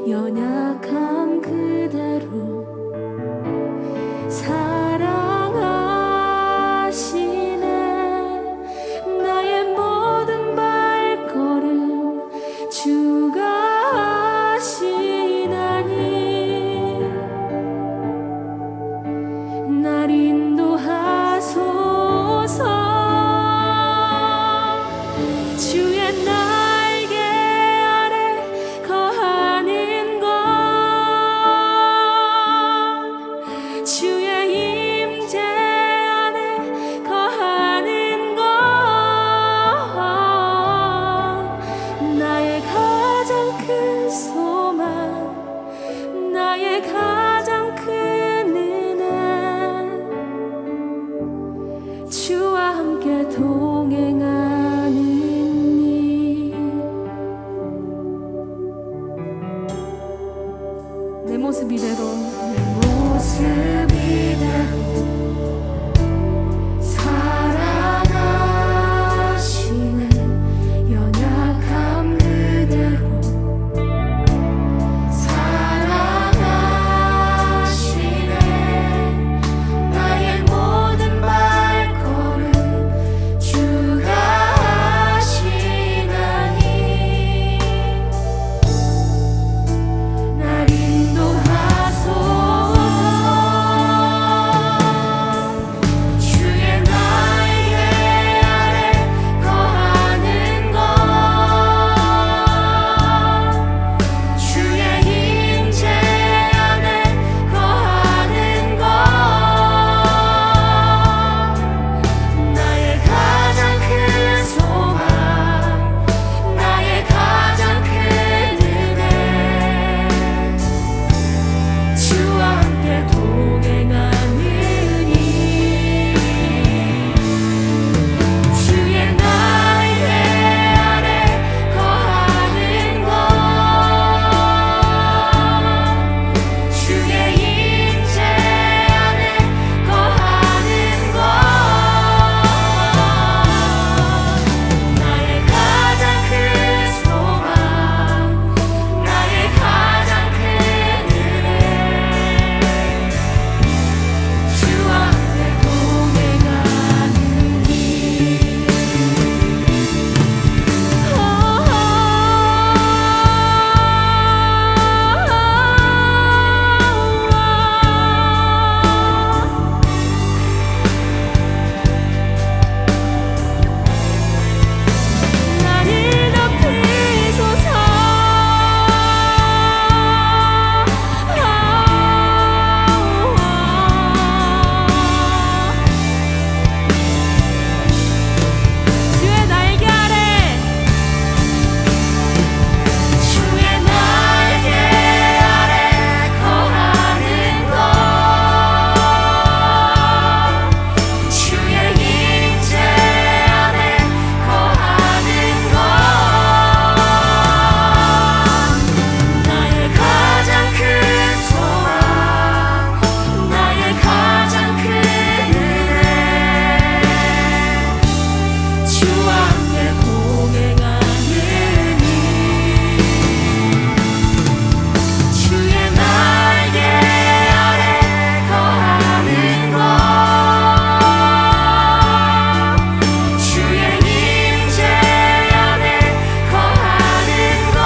연약함 그대로 사랑하시네. 나의 모든 발걸음 주가 하시나니 날 인도하소서. 주의 날개 아래 거하는 것, 주의 임재 안에 거하는 것, 나의 가장 큰 소망, 나의 가장 큰 은혜, 주와 함께 동행하는 일. 내 모습 이대로, 내 모습 이대로 사랑하시네. 연약함 그대로 사랑하시네. 나의 모든 발걸음 주가 하시나니 날 인도하소서. 주의 날개 아래 거하는 것, 주의 임재 안에 거하는 것, 나의 가장 큰 소망, 나의 가장 큰 은혜, 주와 함께 동행하는 일. 주의 날개 아래 거하는 것, 주의 임재 안에 거하는 것, 나의 가장 큰 소망, 나의 가장 큰 은혜, 주와 함께 동행하는 일. 나를 높이소서. 주의 날개 아래, 주의 날개 아래 거하는 것, 주의 임재 안에 거하는 것, 나의 가장 큰 소망, 나의 가장 큰 은혜, 주와 함께 동행하는 일. 주의 날개 아래 거하는 것, 주의 임재 안에 거하는 것,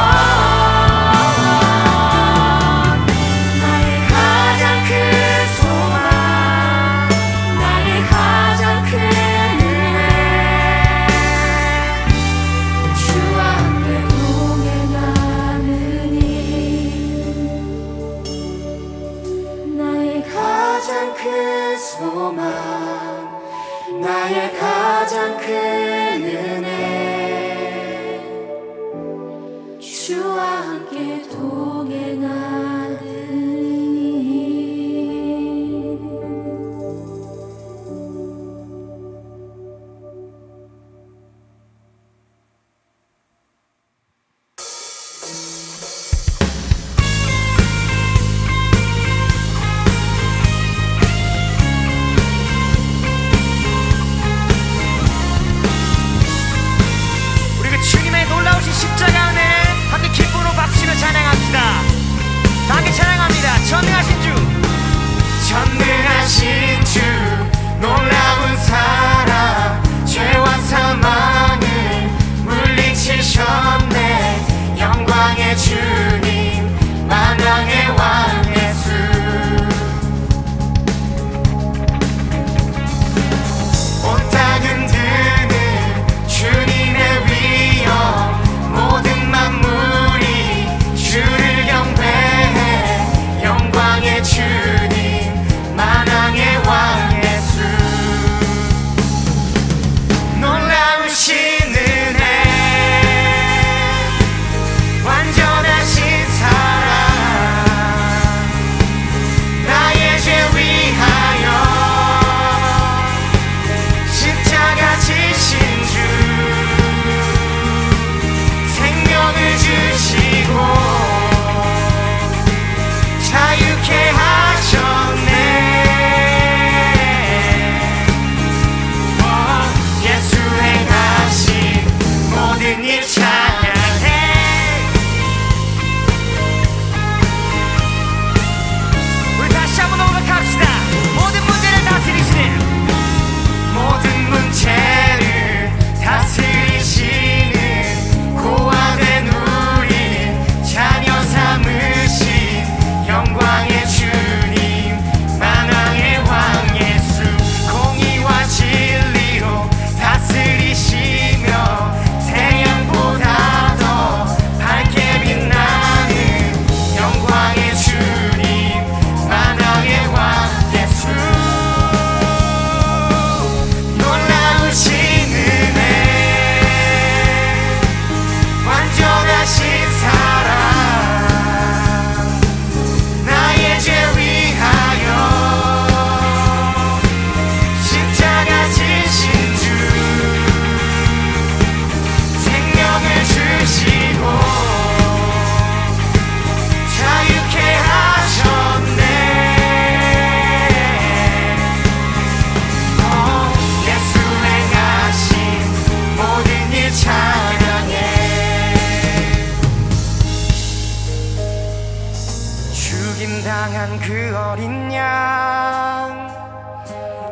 나의 가장 큰 소망, 나의 가장 큰 은혜, 주와 함께 동행하는 일. 나의 가장 큰 소망, 나의 가장 큰 은혜, 주와 함께 동행하는 일. 우리 그 주님의 놀라우신 십자가 은혜를 함께 기쁨으로 박수치며 찬양합시다. 죽임당한 그 어린 양,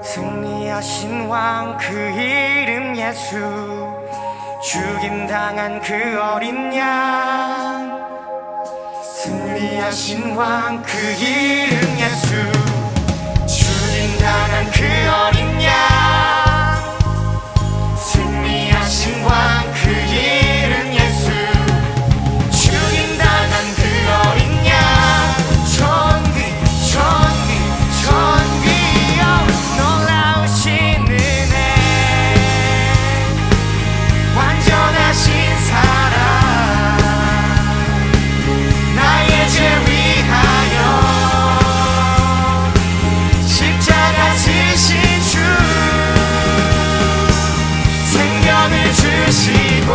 승리하신 왕 그 이름 예수. 죽임당한 그 어린 양, 승리하신 왕 그 이름 예수. 죽임당한 그 어린 양, 승리하신 왕 그 이름 예수. 죽임당한 그 어린 양, 전귀여 놀라우신 은혜, 완전하신 사랑, 나의 죄 위하여 십자가 지신 주, 생명을 주시고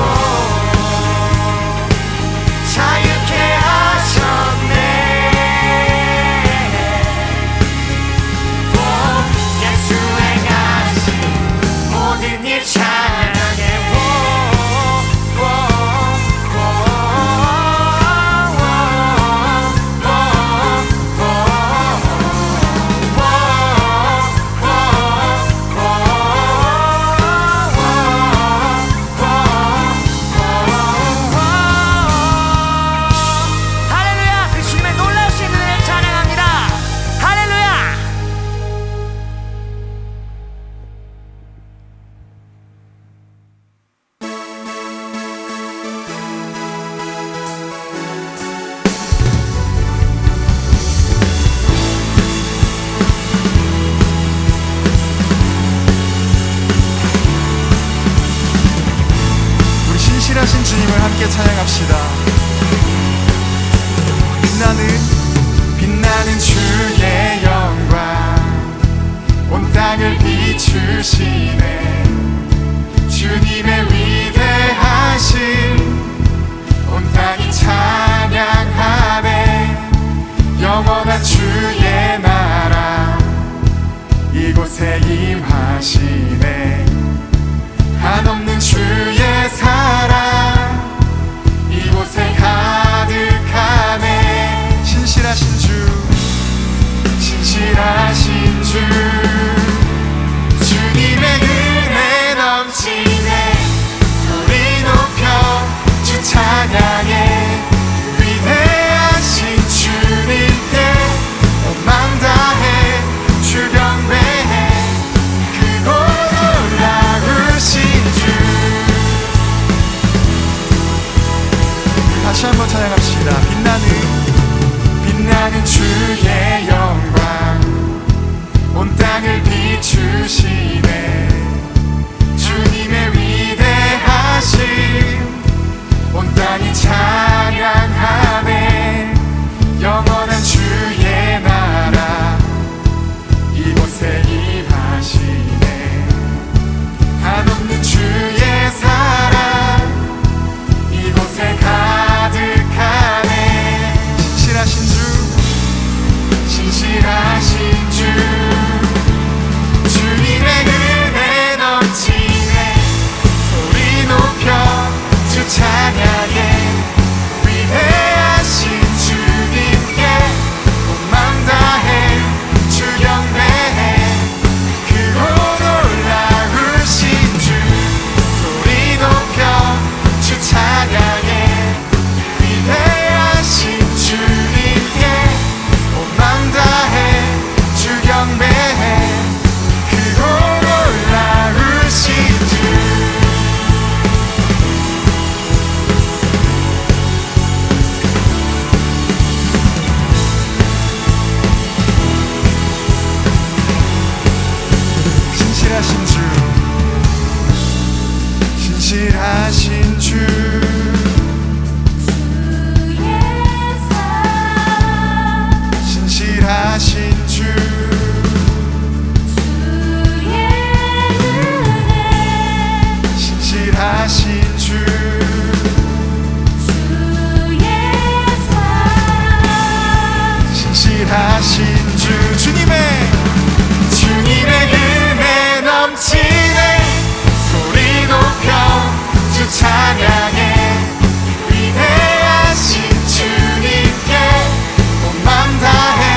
자유케 하셨네. 오, 예수의 가신 모든 일 찬양해. 오, 오, 오, 오, 오, 오, 할렐루야! 그 주님의 놀라우신 은혜를 찬양합니다. 할렐루야! 우리 신실하신 주님을 함께 찬양합시다. 빛나는 주의 영광, 온 땅을 비추시네. 주님의 위대하심, 온 땅이 찬양하네. 영원한 주의 나라, 이곳에 임하시네. 한없는 주의 사랑, 이곳에 가득하네. 신실하신 주, 신실하신 주, 주님의 은혜 넘치네. 소리 높여 주 찬양해. 위대하신 주님께 온 마음 다해 주 경배해. 크고 놀라우신 주. 다시 한번 찬양합시다. 빛나는 주의 영광, 온 땅을 비추시네. 주님의 위대하심, 온 땅이 찬양하네. 영원한 주의 나라, 이곳에 임하시네. 한없는 주의 사랑, 이곳에 가득하네. 신실하신 주, 신실하신 주, 주님의 은혜 넘치네. 소리 높여 주 찬양해. 위대하신 주님께 온 마음 다해 주 경배해. 크고 놀라우신 주, 소리 높여 주 찬양해. 위대하신 주님께 온 마음 다해 주 경배해. 크고 놀라우신 주. 신실하신 주, 신실하신 주, 신실하신 주, 신실하신 주, 신실하신 주. 주님의 은혜 넘치네. 소리 높여 주 찬양해. 위대하신 주님께 온 마음 다해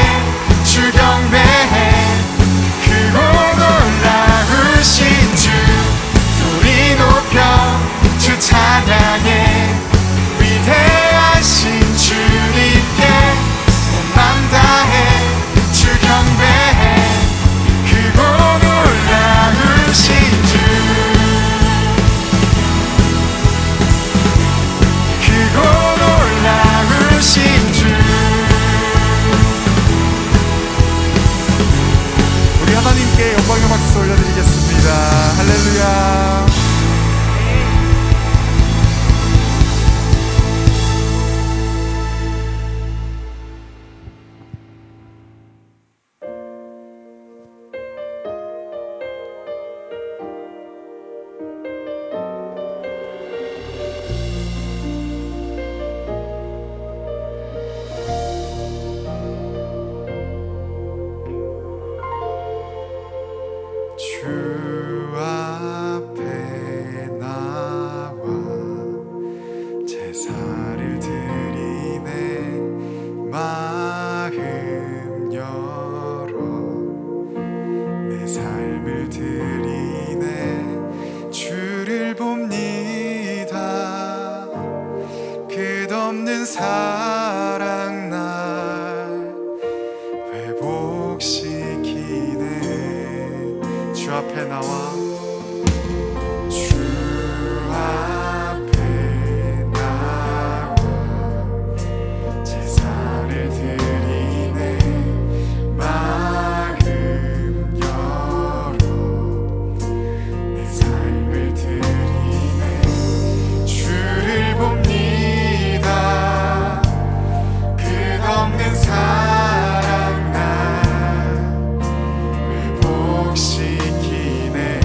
앞에 나와 주 앞에 나와 제사를 드리네 마음 열어 내 삶을 드리네 주를 봅니다 끝없는 사랑 나 회복시키네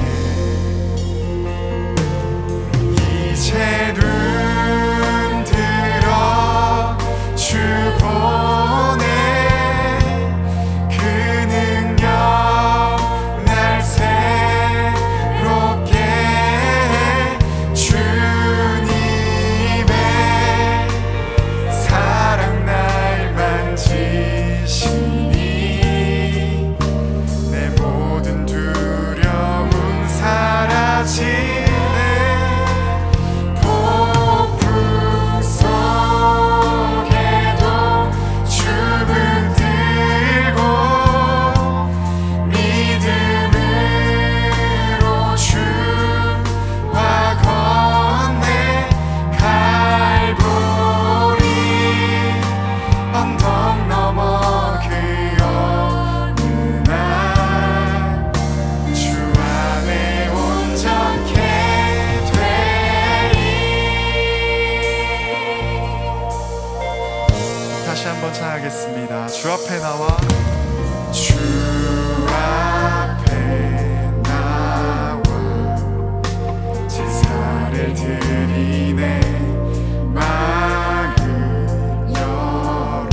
이제 눈 들어 주 보네 그 능력 날 새롭게 해 주님의 사랑 날 만지시니 내 모든 두려움 사라지네 폭풍 속에도 춤을 들고 믿음으로 주와 건네 갈보리 언덕 넘어 그 어느 날 주 안에 온전케 되리 다시 한번 찬양하겠습니다. 주 앞에 나와 주 앞에 나와 제사를 드리네 마음 열어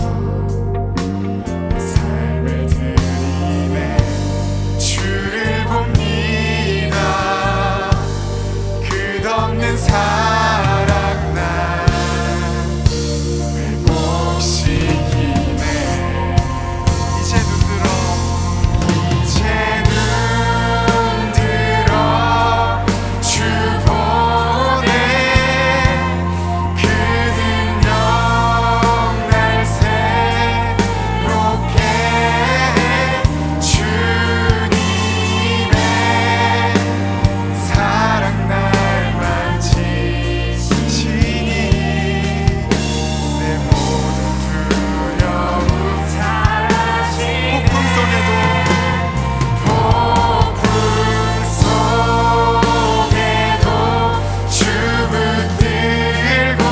내 삶을 드리네 주를 봅니다 끝없는 사랑 날 회복시키네 이제 눈 들어 주 보네 그 능력 날 새롭게 해 주님의 사랑 날 만지시니 내 모든 두려움 사라지네 폭풍 속에도 춤을 들고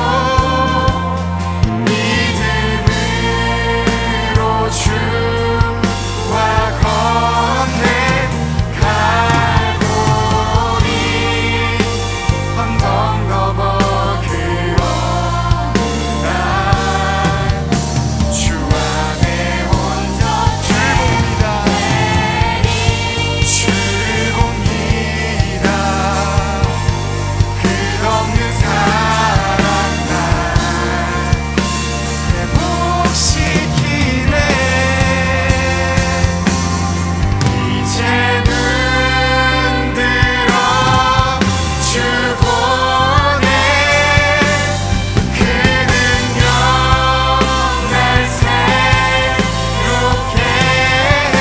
믿음으로 주와 건네 갈보리 언덕 넘어 그 어느 날 주 안에 온전케 주를 봅니다 끝없는 사랑 날 회복시키네 이제 눈 들어 주 보네 그 능력 날 새롭게 해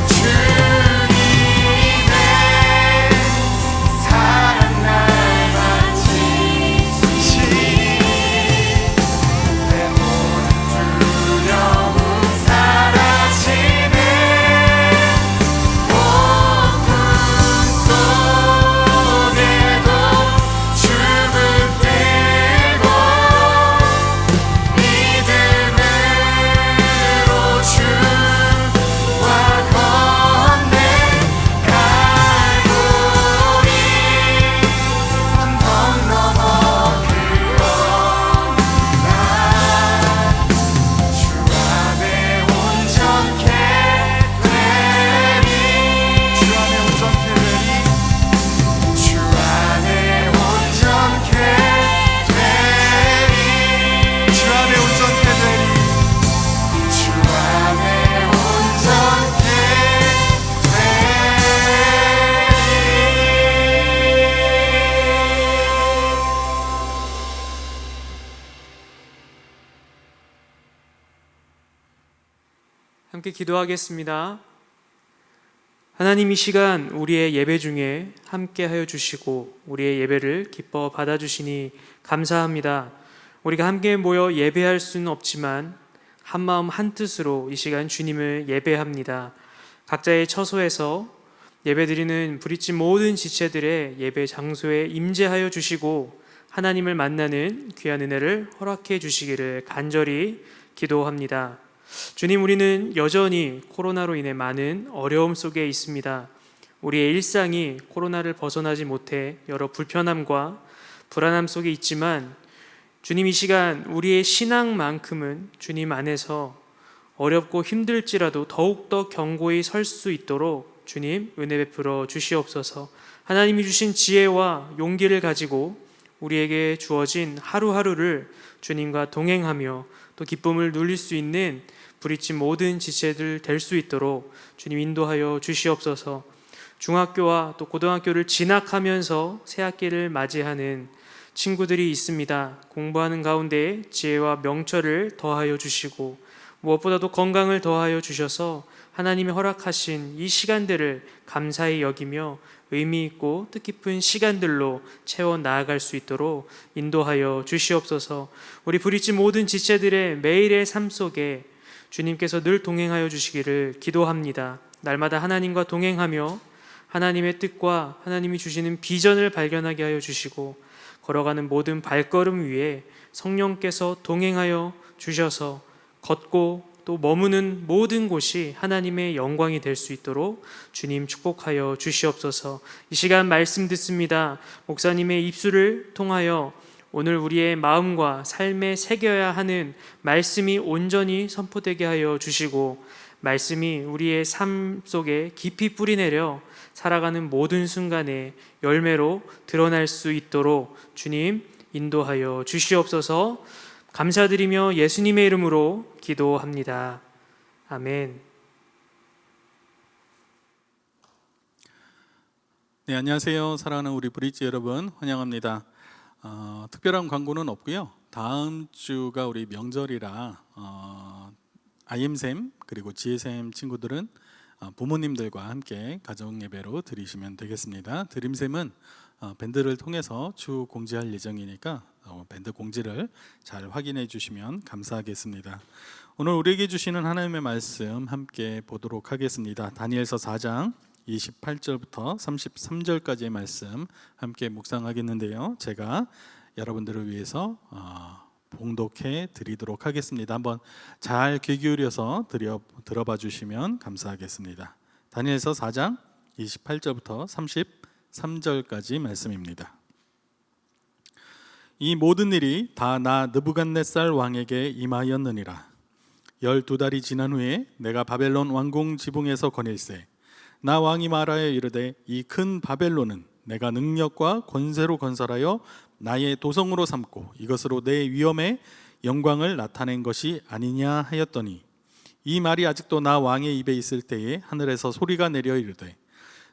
주님의 사랑 날 만지시니 내 모든 두려움 사라지네 폭풍 속에도 춤을 들고 믿음으로 주와 건네 갈보리 언덕 넘어 그 어느 날 주 안에 온전케 되리 주 안에 온전케 되리 주 안에 온전케 되리 주 안에 온전케 되리 주 안에 온전케 함께 기도하겠습니다. 하나님, 이 시간 우리의 예배 중에 함께 하여 주시고 우리의 예배를 기뻐 받아주시니 감사합니다. 우리가 함께 모여 예배할 수는 없지만 한마음 한뜻으로 이 시간 주님을 예배합니다. 각자의 처소에서 예배드리는 부르짖은 모든 지체들의 예배 장소에 임재하여 주시고 하나님을 만나는 귀한 은혜를 허락해 주시기를 간절히 기도합니다. 주님, 우리는 여전히 코로나로 인해 많은 어려움 속에 있습니다. 우리의 일상이 코로나를 벗어나지 못해 여러 불편함과 불안함 속에 있지만 주님, 이 시간 우리의 신앙만큼은 주님 안에서 어렵고 힘들지라도 더욱더 견고히 설 수 있도록 주님 은혜 베풀어 주시옵소서. 하나님이 주신 지혜와 용기를 가지고 우리에게 주어진 하루하루를 주님과 동행하며 또 기쁨을 누릴 수 있는 부르짖은 모든 지체들 될 수 있도록 주님 인도하여 주시옵소서. 중학교와 또 고등학교를 진학하면서 새학기를 맞이하는 친구들이 있습니다. 공부하는 가운데 지혜와 명철을 더하여 주시고 무엇보다도 건강을 더하여 주셔서 하나님이 허락하신 이 시간들을 감사히 여기며 의미 있고 뜻깊은 시간들로 채워 나아갈 수 있도록 인도하여 주시옵소서. 우리 부르짖은 모든 지체들의 매일의 삶 속에 주님께서 늘 동행하여 주시기를 기도합니다. 날마다 하나님과 동행하며 하나님의 뜻과 하나님이 주시는 비전을 발견하게 하여 주시고 걸어가는 모든 발걸음 위에 성령께서 동행하여 주셔서 걷고 또 머무는 모든 곳이 하나님의 영광이 될 수 있도록 주님 축복하여 주시옵소서. 이 시간 말씀 듣습니다. 목사님의 입술을 통하여 오늘 우리의 마음과 삶에 새겨야 하는 말씀이 온전히 선포되게 하여 주시고 말씀이 우리의 삶 속에 깊이 뿌리내려 살아가는 모든 순간에 열매로 드러날 수 있도록 주님 인도하여 주시옵소서. 감사드리며 예수님의 이름으로 기도합니다. 아멘. 네, 안녕하세요. 사랑하는 우리 브릿지 여러분, 환영합니다. 특별한 광고는 없고요. 다음 주가 우리 명절이라 IM샘 그리고 GSM 친구들은 부모님들과 함께 가정 예배로 드리시면 되겠습니다. 드림샘은 밴드를 통해서 추후 공지할 예정이니까 밴드 공지를 잘 확인해 주시면 감사하겠습니다. 오늘 우리에게 주시는 하나님의 말씀 함께 보도록 하겠습니다. 다니엘서 4장 28절부터 33절까지의 말씀 함께 묵상하겠는데요. 제가 여러분들을 위해서 봉독해 드리도록 하겠습니다. 한번 잘 귀 기울여서 들어봐 주시면 감사하겠습니다. 다니엘서 4장 28절부터 33절까지 말씀입니다. 이 모든 일이 다 나 느부갓네살 왕에게 임하였느니라. 12달이 지난 후에 내가 바벨론 왕궁 지붕에서 거닐세 나 왕이 말하여 이르되 이 큰 바벨론은 내가 능력과 권세로 건설하여 나의 도성으로 삼고 이것으로 내 위엄의 영광을 나타낸 것이 아니냐 하였더니 이 말이 아직도 나 왕의 입에 있을 때에 하늘에서 소리가 내려 이르되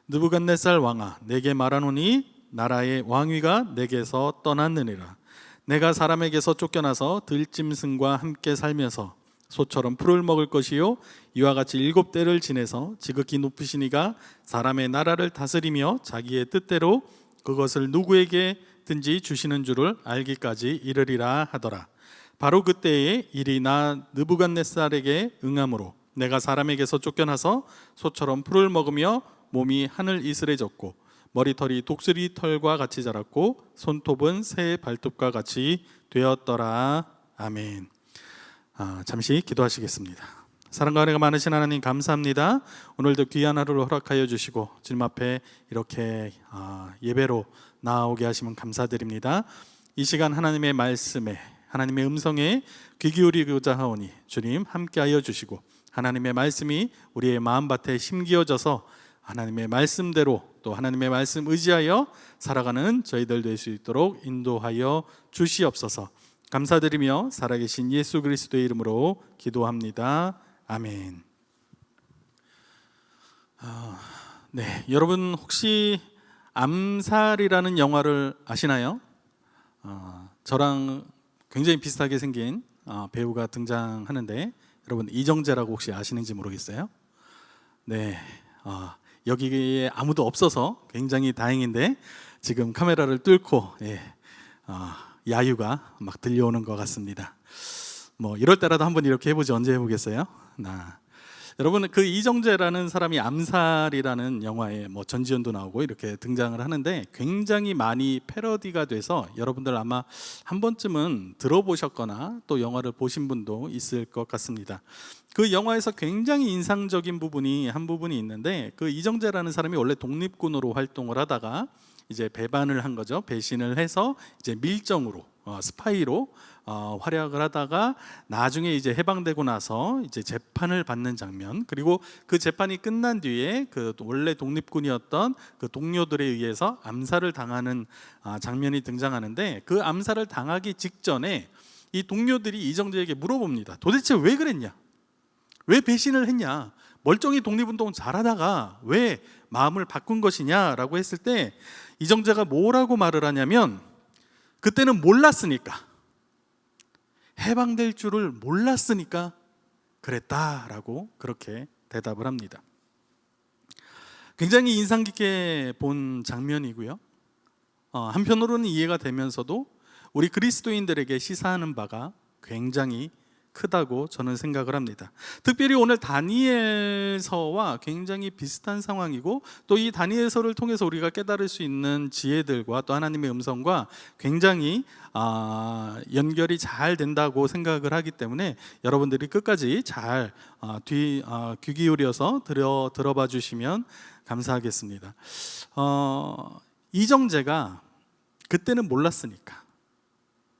느부갓네살 왕아 내게 말하노니 나라의 왕위가 내게서 떠났느니라. 내가 사람에게서 쫓겨나서 들짐승과 함께 살면서 소처럼 풀을 먹을 것이요 이와 같이 7대를 지내서 지극히 높으신 이가 사람의 나라를 다스리며 자기의 뜻대로 그것을 누구에게든지 주시는 줄을 알기까지 이르리라 하더라. 바로 그때에 일이 나 느부갓네살에게 응함으로 내가 사람에게서 쫓겨나서 소처럼 풀을 먹으며 몸이 하늘 이슬해졌고 머리털이 독수리 털과 같이 자랐고 손톱은 새의 발톱과 같이 되었더라. 아멘. 잠시 기도하시겠습니다. 사랑과 은혜가 많으신 하나님 감사합니다. 오늘도 귀한 하루를 허락하여 주시고 주님 앞에 이렇게 예배로 나아오게 하시면 감사드립니다. 이 시간 하나님의 말씀에 하나님의 음성에 귀 기울이고자 하오니 주님 함께하여 주시고 하나님의 말씀이 우리의 마음밭에 심기어져서 하나님의 말씀대로 또 하나님의 말씀 의지하여 살아가는 저희들 될 수 있도록 인도하여 주시옵소서. 감사드리며 살아계신 예수 그리스도의 이름으로 기도합니다. 아멘. 네, 여러분 혹시 암살이라는 영화를 아시나요? 저랑 굉장히 비슷하게 생긴 배우가 등장하는데 여러분 이정재라고 혹시 아시는지 모르겠어요? 네, 여기에 아무도 없어서 굉장히 다행인데 지금 카메라를 뚫고 야유가 막 들려오는 것 같습니다. 뭐 이럴 때라도 한번 이렇게 해보지 언제 해보겠어요? 여러분, 그 이정재라는 사람이 암살이라는 영화에 뭐 전지현도 나오고 이렇게 등장을 하는데 굉장히 많이 패러디가 돼서 여러분들 아마 한 번쯤은 들어보셨거나 또 영화를 보신 분도 있을 것 같습니다. 그 영화에서 굉장히 인상적인 부분이 한 부분이 있는데, 그 이정재라는 사람이 원래 독립군으로 활동을 하다가 이제 배반을 한 거죠. 배신을 해서 이제 밀정으로 스파이로 활약을 하다가 나중에 이제 해방되고 나서 이제 재판을 받는 장면, 그리고 그 재판이 끝난 뒤에 그 원래 독립군이었던 그 동료들에 의해서 암살을 당하는 장면이 등장하는데, 그 암살을 당하기 직전에 이 동료들이 이정재에게 물어봅니다. 도대체 왜 그랬냐? 왜 배신을 했냐? 멀쩡히 독립운동 잘하다가 왜 마음을 바꾼 것이냐라고 했을 때 이정재가 뭐라고 말을 하냐면, 그때는 몰랐으니까, 해방될 줄을 몰랐으니까 그랬다라고 그렇게 대답을 합니다. 굉장히 인상 깊게 본 장면이고요. 한편으로는 이해가 되면서도 우리 그리스도인들에게 시사하는 바가 굉장히 크다고 저는 생각을 합니다. 특별히 오늘 다니엘서와 굉장히 비슷한 상황이고, 또 이 다니엘서를 통해서 우리가 깨달을 수 있는 지혜들과 또 하나님의 음성과 굉장히 연결이 잘 된다고 생각을 하기 때문에 여러분들이 끝까지 잘 귀 기울여서 들어봐 주시면 감사하겠습니다. 이정재가 그때는 몰랐으니까,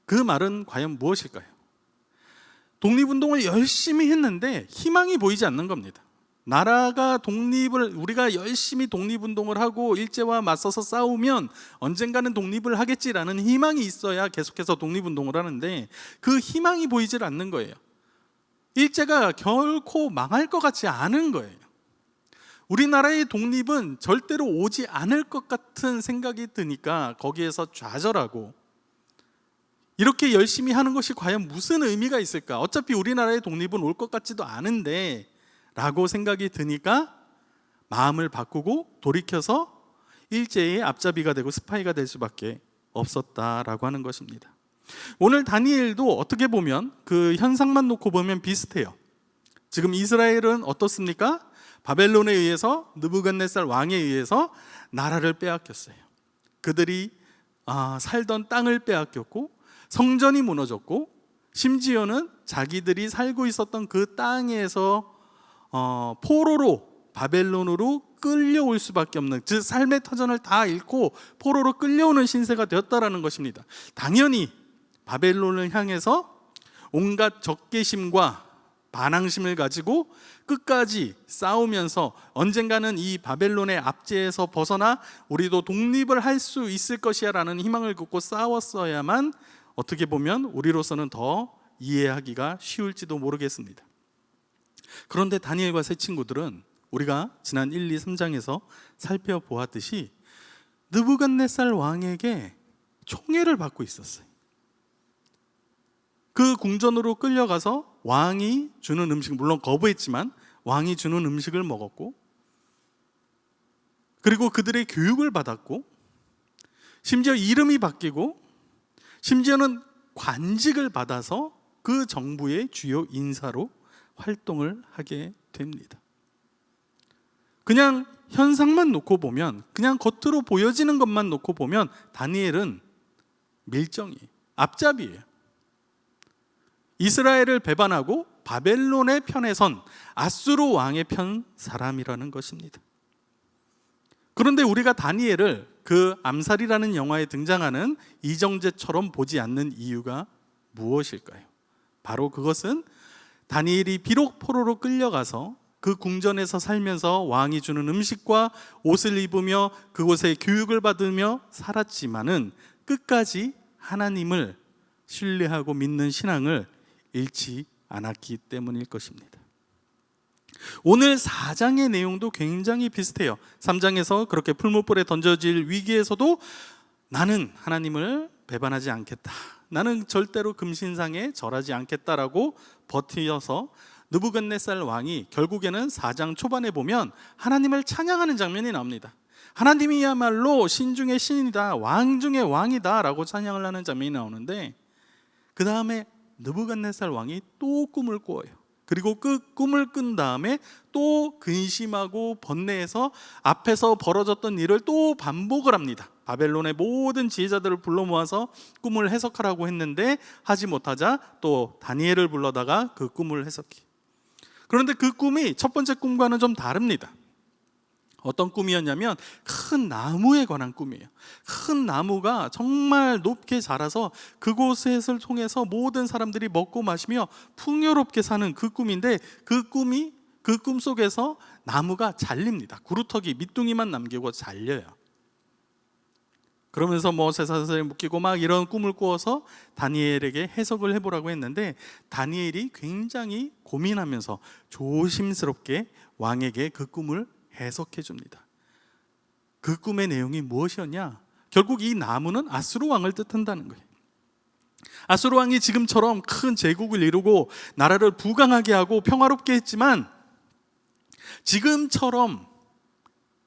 그 말은 과연 무엇일까요? 독립운동을 열심히 했는데 희망이 보이지 않는 겁니다. 나라가 우리가 열심히 독립운동을 하고 일제와 맞서서 싸우면 언젠가는 독립을 하겠지라는 희망이 있어야 계속해서 독립운동을 하는데, 그 희망이 보이질 않는 거예요. 일제가 결코 망할 것 같지 않은 거예요. 우리나라의 독립은 절대로 오지 않을 것 같은 생각이 드니까 거기에서 좌절하고, 이렇게 열심히 하는 것이 과연 무슨 의미가 있을까? 어차피 우리나라의 독립은 올 것 같지도 않은데 라고 생각이 드니까 마음을 바꾸고 돌이켜서 일제의 앞잡이가 되고 스파이가 될 수밖에 없었다라고 하는 것입니다. 오늘 다니엘도 어떻게 보면 그 현상만 놓고 보면 비슷해요. 지금 이스라엘은 어떻습니까? 바벨론에 의해서, 느부갓네살 왕에 의해서 나라를 빼앗겼어요. 그들이 살던 땅을 빼앗겼고, 성전이 무너졌고, 심지어는 자기들이 살고 있었던 그 땅에서 포로로 바벨론으로 끌려올 수밖에 없는, 즉 삶의 터전을 다 잃고 포로로 끌려오는 신세가 되었다라는 것입니다. 당연히 바벨론을 향해서 온갖 적개심과 반항심을 가지고 끝까지 싸우면서 언젠가는 이 바벨론의 압제에서 벗어나 우리도 독립을 할 수 있을 것이야 라는 희망을 갖고 싸웠어야만 어떻게 보면 우리로서는 더 이해하기가 쉬울지도 모르겠습니다. 그런데 다니엘과 세 친구들은 우리가 지난 1, 2, 3장에서 살펴보았듯이 느부갓네살 왕에게 총애를 받고 있었어요. 그 궁전으로 끌려가서 왕이 주는 음식, 물론 거부했지만 왕이 주는 음식을 먹었고, 그리고 그들의 교육을 받았고, 심지어 이름이 바뀌고, 심지어는 관직을 받아서 그 정부의 주요 인사로 활동을 하게 됩니다. 그냥 현상만 놓고 보면, 그냥 겉으로 보여지는 것만 놓고 보면 다니엘은 밀정이에요. 앞잡이에요. 이스라엘을 배반하고 바벨론의 편에 선 아수르 왕의 편 사람이라는 것입니다. 그런데 우리가 다니엘을 그 암살이라는 영화에 등장하는 이정재처럼 보지 않는 이유가 무엇일까요? 바로 그것은 다니엘이 비록 포로로 끌려가서 그 궁전에서 살면서 왕이 주는 음식과 옷을 입으며 그곳에 교육을 받으며 살았지만은 끝까지 하나님을 신뢰하고 믿는 신앙을 잃지 않았기 때문일 것입니다. 오늘 4장의 내용도 굉장히 비슷해요. 3장에서 그렇게 풀무불에 던져질 위기에서도 나는 하나님을 배반하지 않겠다, 나는 절대로 금신상에 절하지 않겠다라고 버티어서 느부갓네살 왕이 결국에는 4장 초반에 보면 하나님을 찬양하는 장면이 나옵니다. 하나님이야말로 신 중의 신이다, 왕 중의 왕이다 라고 찬양을 하는 장면이 나오는데, 그 다음에 느부갓네살 왕이 또 꿈을 꾸어요. 그리고 그 꿈을 꾼 다음에 또 근심하고 번뇌해서 앞에서 벌어졌던 일을 또 반복을 합니다. 바벨론의 모든 지혜자들을 불러 모아서 꿈을 해석하라고 했는데 하지 못하자 또 다니엘을 불러다가 그 꿈을 해석해. 그런데 그 꿈이 첫 번째 꿈과는 좀 다릅니다. 어떤 꿈이었냐면 큰 나무에 관한 꿈이에요. 큰 나무가 정말 높게 자라서 그곳을 통해서 모든 사람들이 먹고 마시며 풍요롭게 사는 그 꿈인데, 그 꿈 속에서 나무가 잘립니다. 구루터기 밑둥이만 남기고 잘려요. 그러면서 뭐 쇠사슬에 묶이고 막 이런 꿈을 꾸어서 다니엘에게 해석을 해보라고 했는데, 다니엘이 굉장히 고민하면서 조심스럽게 왕에게 그 꿈을 해석해 줍니다. 그 꿈의 내용이 무엇이었냐? 결국 이 나무는 아수르 왕을 뜻한다는 거예요. 아수르 왕이 지금처럼 큰 제국을 이루고 나라를 부강하게 하고 평화롭게 했지만, 지금처럼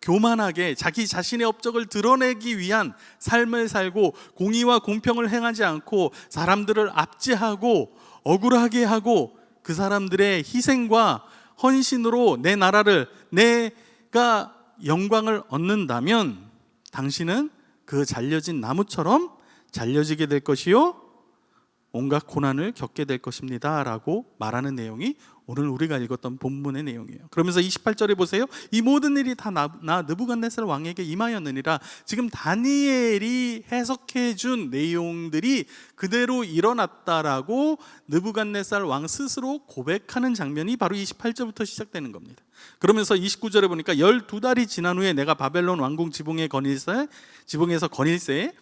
교만하게 자기 자신의 업적을 드러내기 위한 삶을 살고 공의와 공평을 행하지 않고 사람들을 압제하고 억울하게 하고 그 사람들의 희생과 헌신으로 내 나라를, 내가 영광을 얻는다면 당신은 그 잘려진 나무처럼 잘려지게 될 것이요 온갖 고난을 겪게 될 것입니다 라고 말하는 내용이 오늘 우리가 읽었던 본문의 내용이에요. 그러면서 28절에 보세요. 이 모든 일이 다 나 느부갓네살 왕에게 임하였느니라. 지금 다니엘이 해석해 준 내용들이 그대로 일어났다라고 느부갓네살 왕 스스로 고백하는 장면이 바로 28절부터 시작되는 겁니다. 그러면서 29절에 보니까 12달이 지난 후에 내가 바벨론 왕궁 지붕에서 거닐새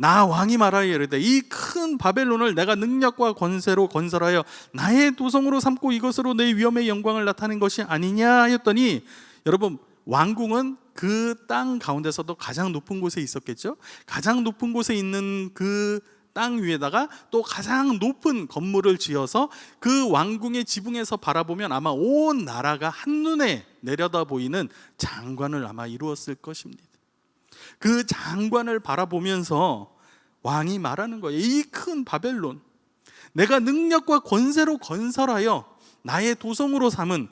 나 왕이 말하여 이르되 이 큰 바벨론을 내가 능력과 권세로 건설하여 나의 도성으로 삼고 이것으로 내 위엄의 영광을 나타낸 것이 아니냐 하였더니, 여러분 왕궁은 그 땅 가운데서도 가장 높은 곳에 있었겠죠. 가장 높은 곳에 있는 그 땅 위에다가 또 가장 높은 건물을 지어서 그 왕궁의 지붕에서 바라보면 아마 온 나라가 한눈에 내려다 보이는 장관을 아마 이루었을 것입니다. 그 장관을 바라보면서 왕이 말하는 거예요. 이 큰 바벨론, 내가 능력과 권세로 건설하여 나의 도성으로 삼은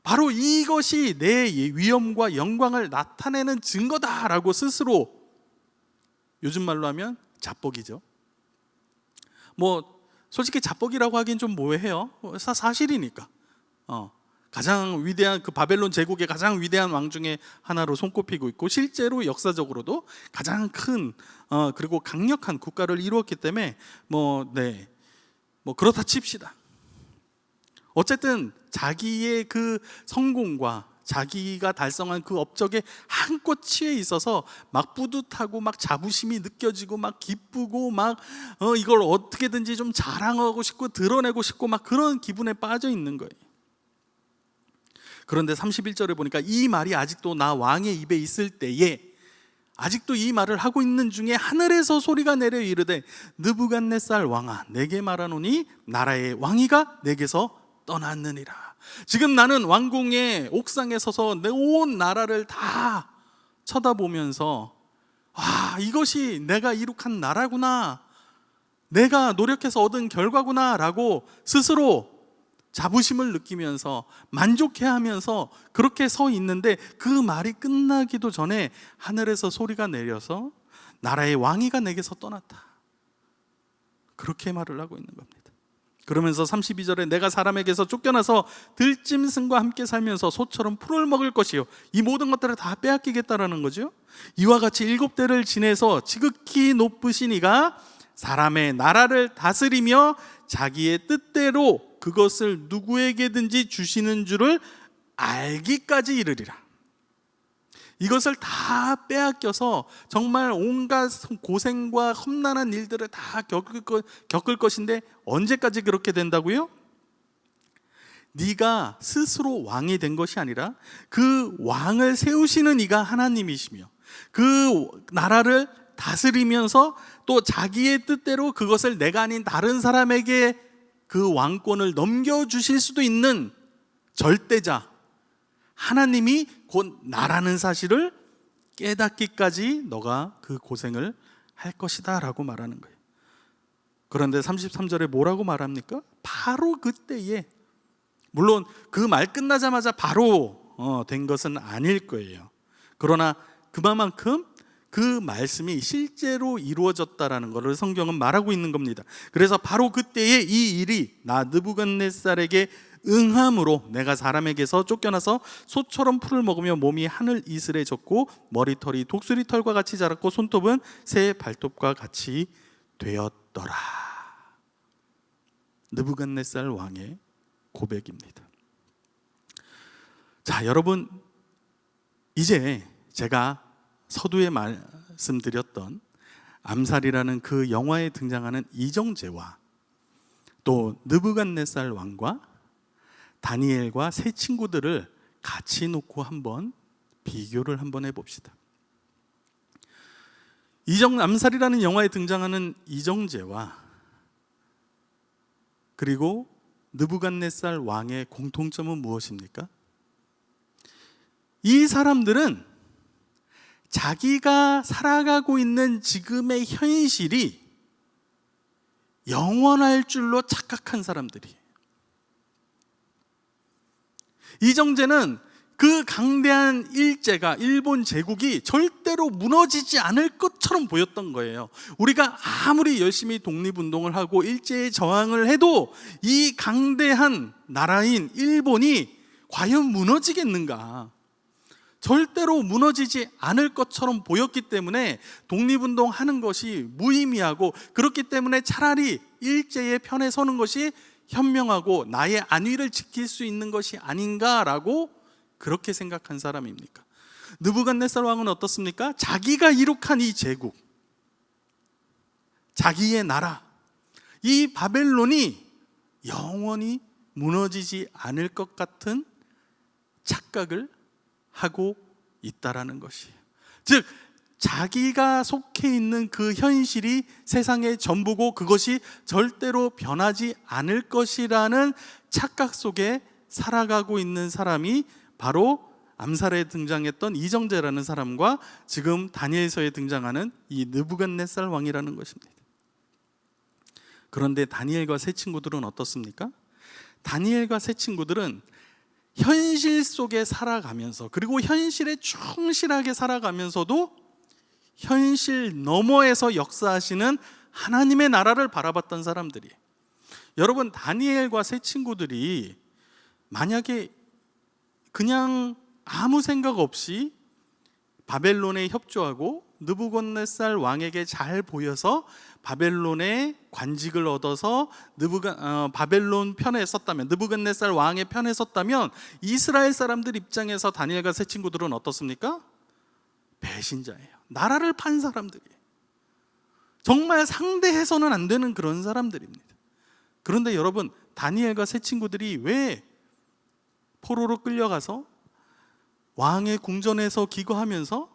바로 이것이 내 위엄과 영광을 나타내는 증거다라고 스스로, 요즘 말로 하면 자뻑이죠. 뭐 솔직히 자뻑이라고 하긴 좀 뭐해요. 사실이니까. 가장 위대한 그 바벨론 제국의 가장 위대한 왕 중에 하나로 손꼽히고 있고, 실제로 역사적으로도 가장 큰 그리고 강력한 국가를 이루었기 때문에 뭐 그렇다 칩시다. 어쨌든 자기의 그 성공과 자기가 달성한 그 업적에 한껏 취해 있어서 막 뿌듯하고 막 자부심이 느껴지고 막 기쁘고 막 이걸 어떻게든지 좀 자랑하고 싶고 드러내고 싶고 막 그런 기분에 빠져 있는 거예요. 그런데 31절에 보니까 이 말이 아직도 나 왕의 입에 있을 때에, 아직도 이 말을 하고 있는 중에 하늘에서 소리가 내려 이르되 느부갓네살 왕아 내게 말하노니 나라의 왕위가 내게서 떠났느니라. 지금 나는 왕궁의 옥상에 서서 내 온 나라를 다 쳐다보면서 이것이 내가 이룩한 나라구나, 내가 노력해서 얻은 결과구나 라고 스스로 자부심을 느끼면서 만족해하면서 그렇게 서 있는데, 그 말이 끝나기도 전에 하늘에서 소리가 내려서 나라의 왕위가 내게서 떠났다, 그렇게 말을 하고 있는 겁니다. 그러면서 32절에 내가 사람에게서 쫓겨나서 들짐승과 함께 살면서 소처럼 풀을 먹을 것이요, 이 모든 것들을 다 빼앗기겠다라는 거죠. 이와 같이 7대를 지내서 지극히 높으신 이가 사람의 나라를 다스리며 자기의 뜻대로 그것을 누구에게든지 주시는 줄을 알기까지 이르리라. 이것을 다 빼앗겨서 정말 온갖 고생과 험난한 일들을 다 겪을 것인데, 언제까지 그렇게 된다고요? 네가 스스로 왕이 된 것이 아니라 그 왕을 세우시는 이가 하나님이시며 그 나라를 다스리면서 또 자기의 뜻대로 그것을 내가 아닌 다른 사람에게 그 왕권을 넘겨주실 수도 있는 절대자 하나님이 곧 나라는 사실을 깨닫기까지 너가 그 고생을 할 것이다 라고 말하는 거예요. 그런데 33절에 뭐라고 말합니까? 바로 그때에, 물론 그 말 끝나자마자 바로 된 것은 아닐 거예요. 그러나 그만큼 그 말씀이 실제로 이루어졌다라는 것을 성경은 말하고 있는 겁니다. 그래서 바로 그때에 이 일이 나 느부갓네살에게 응함으로 내가 사람에게서 쫓겨나서 소처럼 풀을 먹으며 몸이 하늘 이슬에 젖고 머리털이 독수리 털과 같이 자랐고 손톱은 새 발톱과 같이 되었더라. 느부갓네살 왕의 고백입니다. 자, 여러분, 이제 제가 서두에 말씀드렸던 암살이라는 그 영화에 등장하는 이정재와 또 느부갓네살 왕과 다니엘과 세 친구들을 같이 놓고 한번 비교를 한번 해봅시다. 암살이라는 영화에 등장하는 이정재와 그리고 느부갓네살 왕의 공통점은 무엇입니까? 이 사람들은 자기가 살아가고 있는 지금의 현실이 영원할 줄로 착각한 사람들이에요. 이정재는 그 강대한 일제가, 일본 제국이 절대로 무너지지 않을 것처럼 보였던 거예요. 우리가 아무리 열심히 독립운동을 하고 일제에 저항을 해도 이 강대한 나라인 일본이 과연 무너지겠는가? 절대로 무너지지 않을 것처럼 보였기 때문에 독립운동 하는 것이 무의미하고, 그렇기 때문에 차라리 일제의 편에 서는 것이 현명하고 나의 안위를 지킬 수 있는 것이 아닌가라고 그렇게 생각한 사람입니까? 느부갓네살 왕은 어떻습니까? 자기가 이룩한 이 제국, 자기의 나라, 이 바벨론이 영원히 무너지지 않을 것 같은 착각을 하고 있다라는 것이에요. 즉, 자기가 속해 있는 그 현실이 세상의 전부고 그것이 절대로 변하지 않을 것이라는 착각 속에 살아가고 있는 사람이 바로 암살에 등장했던 이정재라는 사람과 지금 다니엘서에 등장하는 이 느부갓네살 왕이라는 것입니다. 그런데 다니엘과 세 친구들은 어떻습니까? 다니엘과 세 친구들은 현실 속에 살아가면서, 그리고 현실에 충실하게 살아가면서도 현실 너머에서 역사하시는 하나님의 나라를 바라봤던 사람들이에요. 여러분, 다니엘과 세 친구들이 만약에 그냥 아무 생각 없이 바벨론에 협조하고 느부갓네살 왕에게 잘 보여서 바벨론의 관직을 얻어서 바벨론 편에 섰다면, 느부갓네살 왕의 편에 섰다면 이스라엘 사람들 입장에서 다니엘과 세 친구들은 어떻습니까? 배신자예요. 나라를 판 사람들이에요. 정말 상대해서는 안 되는 그런 사람들입니다. 그런데 여러분, 다니엘과 세 친구들이 왜 포로로 끌려가서 왕의 궁전에서 기거하면서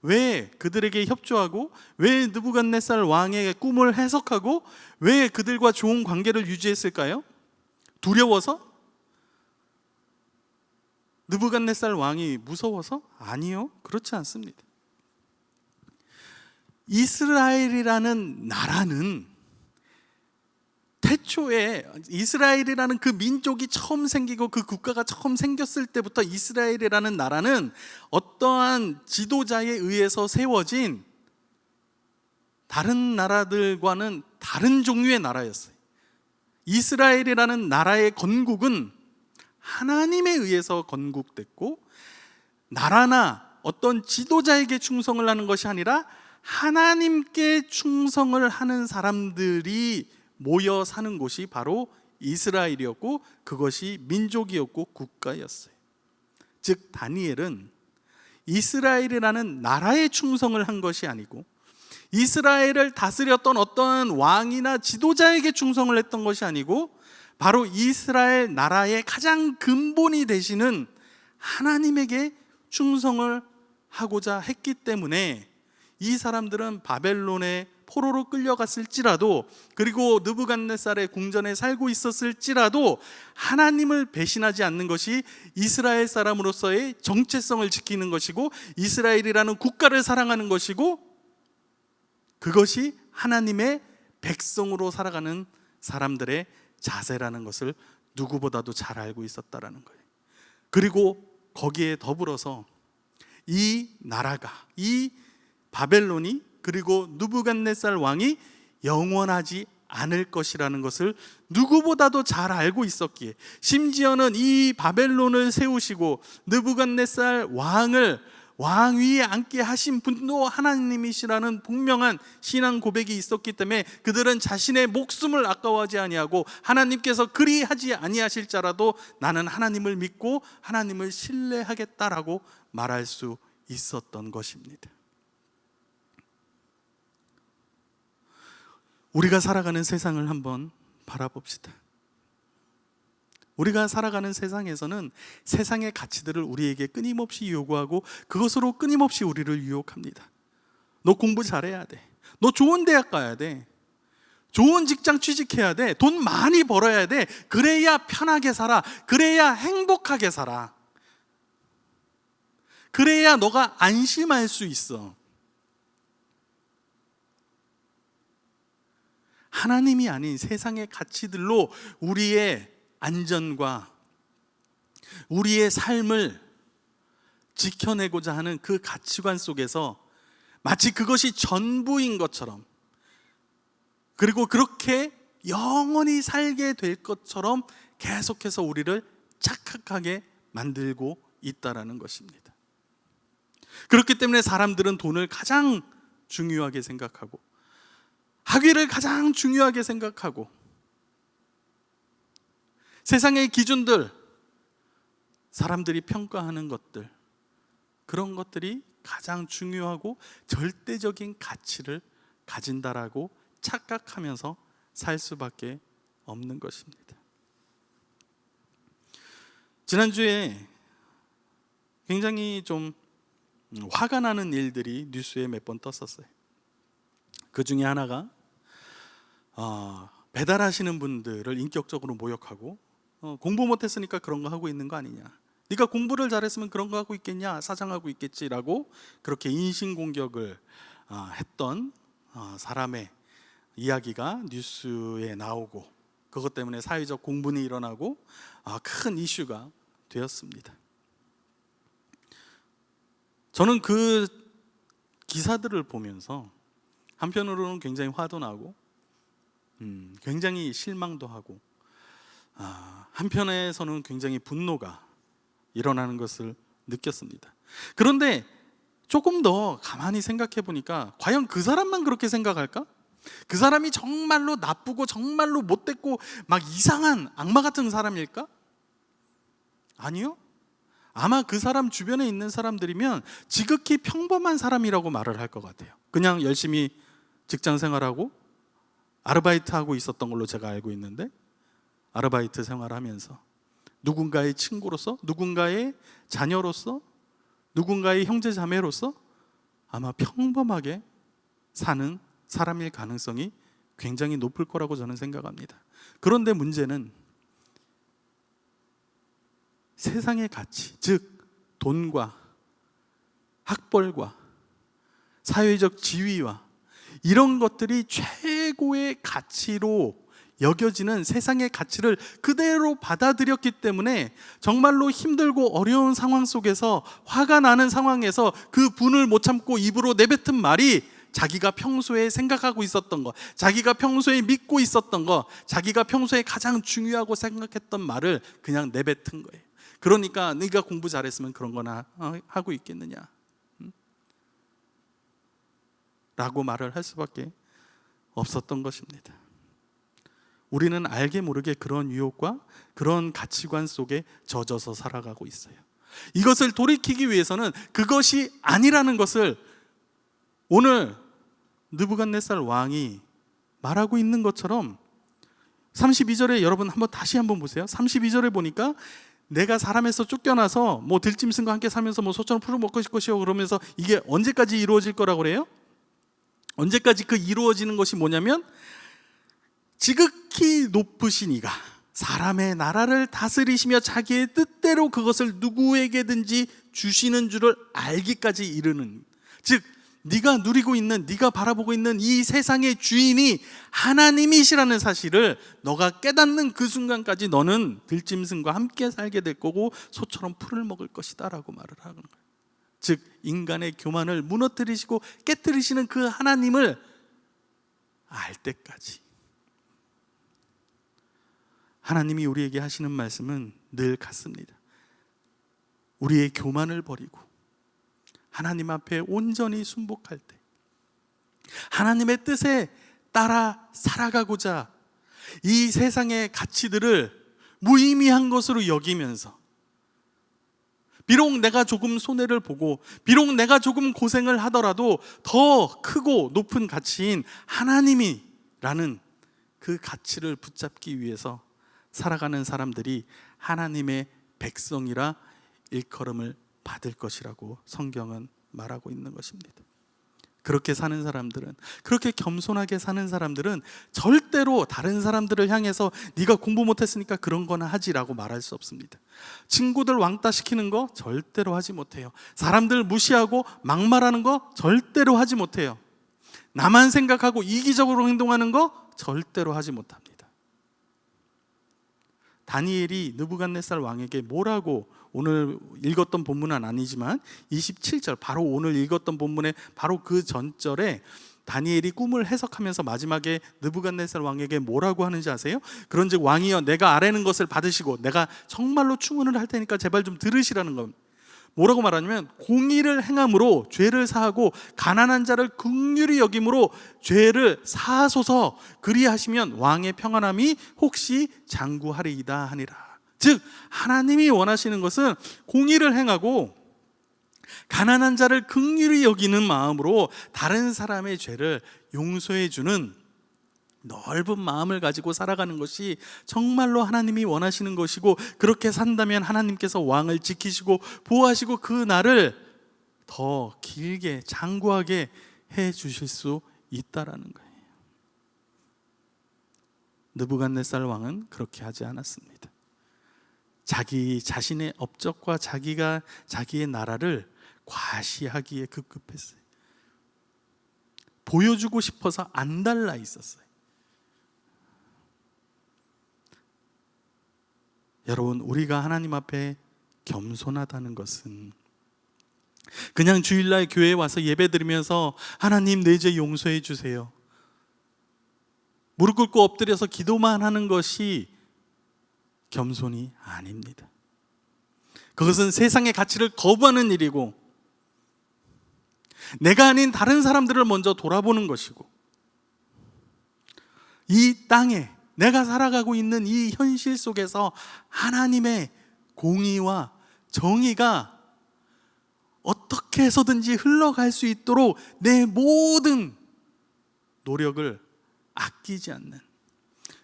왜 그들에게 협조하고, 왜 느부갓네살 왕의 꿈을 해석하고, 왜 그들과 좋은 관계를 유지했을까요? 두려워서? 느부갓네살 왕이 무서워서? 아니요, 그렇지 않습니다. 이스라엘이라는 나라는 태초에, 이스라엘이라는 그 민족이 처음 생기고 그 국가가 처음 생겼을 때부터 이스라엘이라는 나라는 어떠한 지도자에 의해서 세워진 다른 나라들과는 다른 종류의 나라였어요. 이스라엘이라는 나라의 건국은 하나님에 의해서 건국됐고, 나라나 어떤 지도자에게 충성을 하는 것이 아니라 하나님께 충성을 하는 사람들이 모여 사는 곳이 바로 이스라엘이었고, 그것이 민족이었고 국가였어요. 즉, 다니엘은 이스라엘이라는 나라에 충성을 한 것이 아니고 이스라엘을 다스렸던 어떤 왕이나 지도자에게 충성을 했던 것이 아니고 바로 이스라엘 나라의 가장 근본이 되시는 하나님에게 충성을 하고자 했기 때문에 이 사람들은 바벨론의 포로로 끌려갔을지라도, 그리고 느부갓네살의 궁전에 살고 있었을지라도 하나님을 배신하지 않는 것이 이스라엘 사람으로서의 정체성을 지키는 것이고, 이스라엘이라는 국가를 사랑하는 것이고, 그것이 하나님의 백성으로 살아가는 사람들의 자세라는 것을 누구보다도 잘 알고 있었다라는 거예요. 그리고 거기에 더불어서 이 나라가, 이 바벨론이, 그리고 느부갓네살 왕이 영원하지 않을 것이라는 것을 누구보다도 잘 알고 있었기에, 심지어는 이 바벨론을 세우시고 느부갓네살 왕을 왕 위에 앉게 하신 분도 하나님이시라는 분명한 신앙 고백이 있었기 때문에 그들은 자신의 목숨을 아까워하지 아니하고, 하나님께서 그리하지 아니하실지라도 나는 하나님을 믿고 하나님을 신뢰하겠다라고 말할 수 있었던 것입니다. 우리가 살아가는 세상을 한번 바라봅시다. 우리가 살아가는 세상에서는 세상의 가치들을 우리에게 끊임없이 요구하고 그것으로 끊임없이 우리를 유혹합니다. 너 공부 잘해야 돼. 너 좋은 대학 가야 돼. 좋은 직장 취직해야 돼. 돈 많이 벌어야 돼. 그래야 편하게 살아. 그래야 행복하게 살아. 그래야 너가 안심할 수 있어. 하나님이 아닌 세상의 가치들로 우리의 안전과 우리의 삶을 지켜내고자 하는 그 가치관 속에서 마치 그것이 전부인 것처럼, 그리고 그렇게 영원히 살게 될 것처럼 계속해서 우리를 착각하게 만들고 있다라는 것입니다. 그렇기 때문에 사람들은 돈을 가장 중요하게 생각하고, 학위를 가장 중요하게 생각하고, 세상의 기준들, 사람들이 평가하는 것들, 그런 것들이 가장 중요하고 절대적인 가치를 가진다라고 착각하면서 살 수밖에 없는 것입니다. 지난주에 굉장히 좀 화가 나는 일들이 뉴스에 몇 번 떴었어요. 그 중에 하나가 배달하시는 분들을 인격적으로 모욕하고, 공부 못했으니까 그런 거 하고 있는 거 아니냐, 네가 공부를 잘했으면 그런 거 하고 있겠냐, 사장하고 있겠지라고 그렇게 인신공격을 했던 사람의 이야기가 뉴스에 나오고, 그것 때문에 사회적 공분이 일어나고 큰 이슈가 되었습니다. 저는 그 기사들을 보면서 한편으로는 굉장히 화도 나고 굉장히 실망도 하고, 한편에서는 굉장히 분노가 일어나는 것을 느꼈습니다. 그런데 조금 더 가만히 생각해 보니까 과연 그 사람만 그렇게 생각할까? 그 사람이 정말로 나쁘고 정말로 못됐고 막 이상한 악마 같은 사람일까? 아니요. 아마 그 사람 주변에 있는 사람들이면 지극히 평범한 사람이라고 말을 할 것 같아요. 그냥 열심히 직장 생활하고 아르바이트하고 있었던 걸로 제가 알고 있는데, 아르바이트 생활하면서 누군가의 친구로서, 누군가의 자녀로서, 누군가의 형제 자매로서 아마 평범하게 사는 사람일 가능성이 굉장히 높을 거라고 저는 생각합니다. 그런데 문제는 세상의 가치, 즉 돈과 학벌과 사회적 지위와 이런 것들이 최고의 가치로 여겨지는 세상의 가치를 그대로 받아들였기 때문에 정말로 힘들고 어려운 상황 속에서, 화가 나는 상황에서 그 분을 못 참고 입으로 내뱉은 말이 자기가 평소에 생각하고 있었던 것, 자기가 평소에 믿고 있었던 것, 자기가 평소에 가장 중요하고 생각했던 말을 그냥 내뱉은 거예요. 그러니까 네가 공부 잘했으면 그런 거나 하고 있겠느냐 라고 말을 할 수밖에 없었던 것입니다. 우리는 알게 모르게 그런 유혹과 그런 가치관 속에 젖어서 살아가고 있어요. 이것을 돌이키기 위해서는 그것이 아니라는 것을 오늘 느부갓네살 왕이 말하고 있는 것처럼 32절에 여러분 다시 한번 보세요. 32절에 보니까 내가 사람에서 쫓겨나서 뭐 들짐승과 함께 살면서 뭐 소처럼 풀을 먹고 싶고시오 그러면서 이게 언제까지 이루어질 거라고 그래요? 언제까지 그 이루어지는 것이 뭐냐면 지극히 높으신 이가 사람의 나라를 다스리시며 자기의 뜻대로 그것을 누구에게든지 주시는 줄을 알기까지 이르는, 즉 네가 누리고 있는, 네가 바라보고 있는 이 세상의 주인이 하나님이시라는 사실을 너가 깨닫는 그 순간까지 너는 들짐승과 함께 살게 될 거고 소처럼 풀을 먹을 것이다 라고 말을 하는 거예요. 즉 인간의 교만을 무너뜨리시고 깨뜨리시는 그 하나님을 알 때까지. 하나님이 우리에게 하시는 말씀은 늘 같습니다. 우리의 교만을 버리고 하나님 앞에 온전히 순복할 때, 하나님의 뜻에 따라 살아가고자 이 세상의 가치들을 무의미한 것으로 여기면서, 비록 내가 조금 손해를 보고 비록 내가 조금 고생을 하더라도 더 크고 높은 가치인 하나님이라는 그 가치를 붙잡기 위해서 살아가는 사람들이 하나님의 백성이라 일컬음을 받을 것이라고 성경은 말하고 있는 것입니다. 그렇게 사는 사람들은, 그렇게 겸손하게 사는 사람들은 절대로 다른 사람들을 향해서 네가 공부 못했으니까 그런 거나 하지라고 말할 수 없습니다. 친구들 왕따 시키는 거 절대로 하지 못해요. 사람들 무시하고 막말하는 거 절대로 하지 못해요. 나만 생각하고 이기적으로 행동하는 거 절대로 하지 못합니다. 다니엘이 느부갓네살 왕에게 뭐라고, 오늘 읽었던 본문은 아니지만 27절, 바로 오늘 읽었던 본문의 바로 그 전절에 다니엘이 꿈을 해석하면서 마지막에 느부갓네살 왕에게 뭐라고 하는지 아세요? 그런즉 왕이여, 내가 아뢰는 것을 받으시고 내가 정말로 충원을 할 테니까 제발 좀 들으시라는 겁니다. 뭐라고 말하냐면 공의를 행함으로 죄를 사하고 가난한 자를 긍휼히 여김으로 죄를 사하소서, 그리하시면 왕의 평안함이 혹시 장구하리이다 하니라. 즉 하나님이 원하시는 것은 공의를 행하고 가난한 자를 긍휼히 여기는 마음으로 다른 사람의 죄를 용서해 주는 넓은 마음을 가지고 살아가는 것이 정말로 하나님이 원하시는 것이고, 그렇게 산다면 하나님께서 왕을 지키시고 보호하시고 그 날을 더 길게 장구하게 해 주실 수 있다라는 거예요. 느부갓네살 왕은 그렇게 하지 않았습니다. 자기 자신의 업적과 자기의 나라를 과시하기에 급급했어요. 보여주고 싶어서 안달나 있었어요. 여러분, 우리가 하나님 앞에 겸손하다는 것은 그냥 주일날 교회에 와서 예배드리면서 하나님 내 죄 용서해 주세요, 무릎 꿇고 엎드려서 기도만 하는 것이 겸손이 아닙니다. 그것은 세상의 가치를 거부하는 일이고 내가 아닌 다른 사람들을 먼저 돌아보는 것이고, 이 땅에 내가 살아가고 있는 이 현실 속에서 하나님의 공의와 정의가 어떻게 해서든지 흘러갈 수 있도록 내 모든 노력을 아끼지 않는,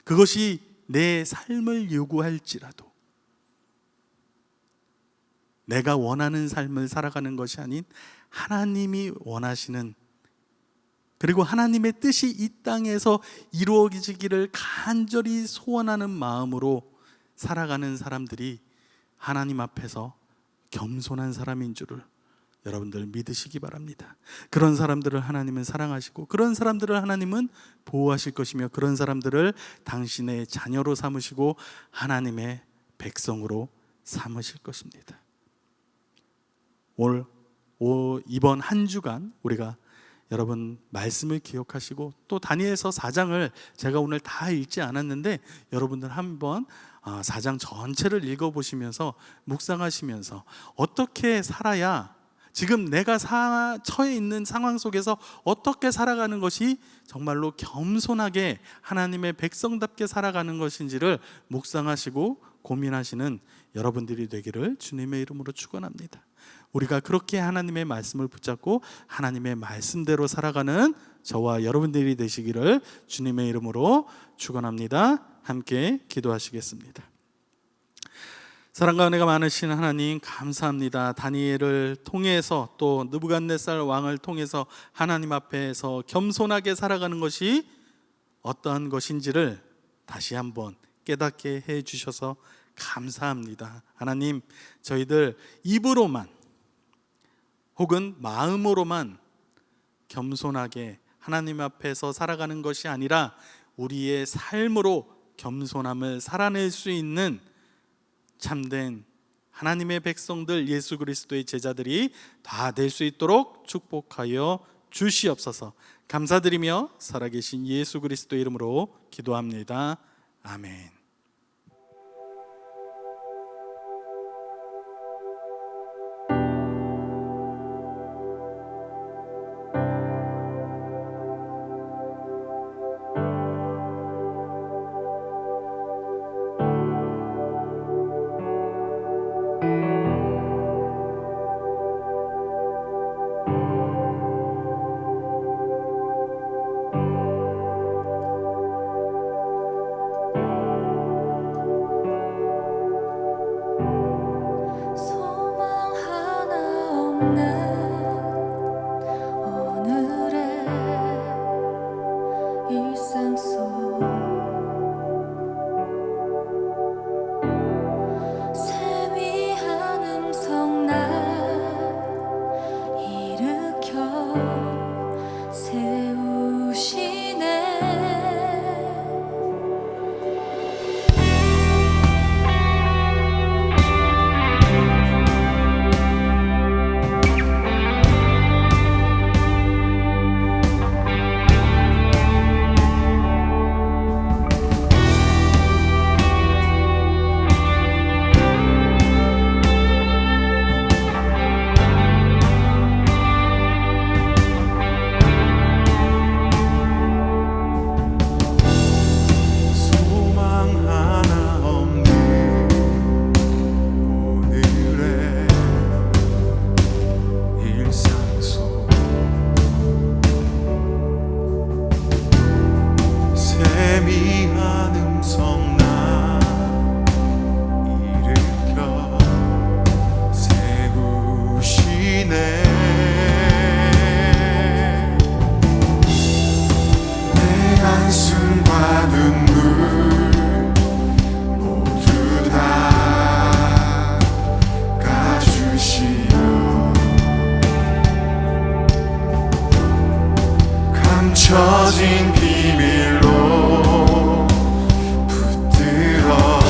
그것이 내 삶을 요구할지라도 내가 원하는 삶을 살아가는 것이 아닌 하나님이 원하시는, 그리고 하나님의 뜻이 이 땅에서 이루어지기를 간절히 소원하는 마음으로 살아가는 사람들이 하나님 앞에서 겸손한 사람인 줄을 여러분들 믿으시기 바랍니다. 그런 사람들을 하나님은 사랑하시고 그런 사람들을 하나님은 보호하실 것이며 그런 사람들을 당신의 자녀로 삼으시고 하나님의 백성으로 삼으실 것입니다. 이번 한 주간 우리가 여러분 말씀을 기억하시고, 또 다니엘서 4장을 제가 오늘 다 읽지 않았는데 여러분들 한번 4장 전체를 읽어보시면서 묵상하시면서 어떻게 살아야, 지금 내가 처해 있는 상황 속에서 어떻게 살아가는 것이 정말로 겸손하게 하나님의 백성답게 살아가는 것인지를 묵상하시고 고민하시는 여러분들이 되기를 주님의 이름으로 축원합니다. 우리가 그렇게 하나님의 말씀을 붙잡고 하나님의 말씀대로 살아가는 저와 여러분들이 되시기를 주님의 이름으로 축원합니다. 함께 기도하시겠습니다. 사랑과 은혜가 많으신 하나님 감사합니다. 다니엘을 통해서 또 느부갓네살 왕을 통해서 하나님 앞에서 겸손하게 살아가는 것이 어떠한 것인지를 다시 한번 깨닫게 해 주셔서 감사합니다. 하나님, 저희들 입으로만 혹은 마음으로만 겸손하게 하나님 앞에서 살아가는 것이 아니라 우리의 삶으로 겸손함을 살아낼 수 있는 참된 하나님의 백성들, 예수 그리스도의 제자들이 다 될 수 있도록 축복하여 주시옵소서. 감사드리며 살아계신 예수 그리스도의 이름으로 기도합니다. 아멘. 소망 하나 없는 오늘의 일상 속 세미한 음성 날 일으켜 세우시네. 소망 하나 없는 오늘의 일상 속 세미한 음성 나 일으켜 세우시네. 내 한숨과 눈물 모두 다 가주시며 감춰진 비밀로 붙들어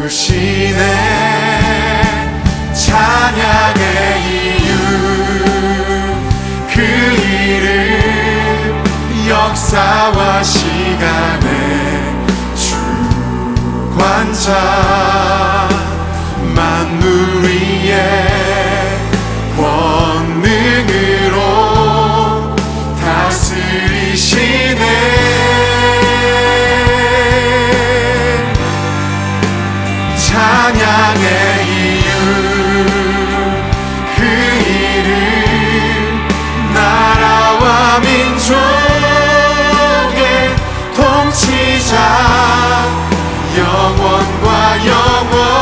주시네. 찬양의 이유 그 이름 역사와 시간의 주관자 만물 위에 권능으로 다스리시네. 찬양의 이유 그 이름 나라와 민족의 통치자 영원과 영원